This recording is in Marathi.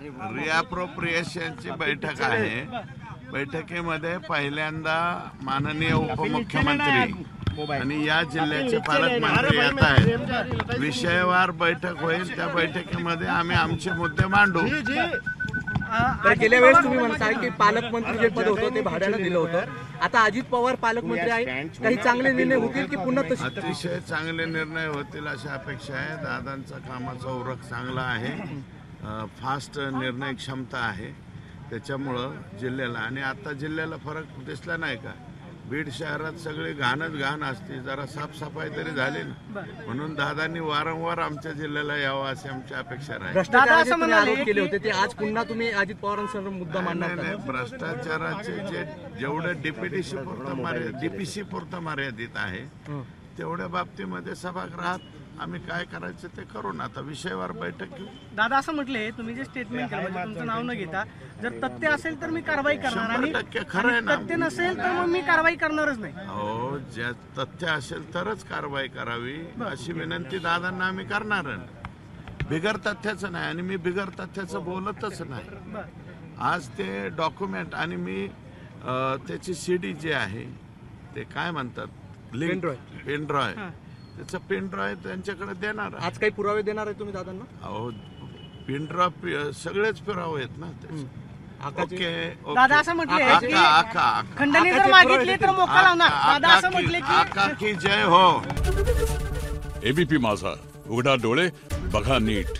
रिअप्रोप्रिएशनची बैठक आहे। बैठकीमध्ये पहिल्यांदा माननीय उपमुख्यमंत्री आणि या जिल्ह्याचे पालकमंत्री येत आहेत। विषयवार बैठक होईल। त्या बैठकीमध्ये आम्ही आमचे मुद्दे मांडू। तर गेल्या वेळेस तुम्ही म्हणताय की पालकमंत्री जे पद होतं ते भाड्याने दिलं होतं, आता अजित पवार पालकमंत्री आहे, काही चांगले निर्णय होतील की पुन्हा तशी? अतिशय चांगले निर्णय होतील अशी अपेक्षा आहे। दादांचा कामाचा उरक चांगला आहे, फास्ट निर्णय क्षमता आहे, त्याच्यामुळं जिल्ह्याला आणि आता जिल्ह्याला फरक दिसला नाही का? बीड शहरात सगळे घाणच घाण असते, जरा साफसफाई तरी झाली ना, म्हणून दादांनी वारंवार आमच्या जिल्ह्याला यावं अशी आमची अपेक्षा राहील। भ्रष्टाचाराचे आरोप केले होते ते आज पुन्हा तुम्ही अजित पवारांसमोर मुद्दा मांडणार? नाही, भ्रष्टाचाराचे जेवढे डीपीसी पुरतं मर्यादित आहे तेवढ्या बाबतीमध्ये सभागृहात आम्ही काय करायचं ते करू ना। आता विषयवार बैठक घेऊ। दादा असं म्हटले, तुम्ही जे स्टेटमेंट केलं म्हणजे तुमचं नाव न घेता जर तथ्य असेल तर मी कारवाई करणार आणि 100% खरं आहे ना। तथ्य नसेल तर मग मी कारवाई करणारच नाही। हो, ज्या तथ्य असेल तरच कारवाई करावी अशी विनंती दादांना आम्ही करणार। बिगर तथ्याचं नाही आणि मी बिगर तथ्याचं बोलतच नाही। आज ते डॉक्युमेंट आणि मी त्याची सीडी जी आहे ते काय म्हणतात पेनड्रॉय त्याचं पेनड्रॉय त्यांच्याकडे देणार। आज काही पुरावे देणार आहे तुम्ही दादांना? अहो, पेनड्रॉय सगळेच पुरावे आहेत ना त्याचे। ओके, दादा असं म्हटले की आका खंडणी जर मागितली तर मोका लावणार। दादा असं म्हटले की आका की जय हो। एबीपी माझा, उघडा डोळे बघा नीट।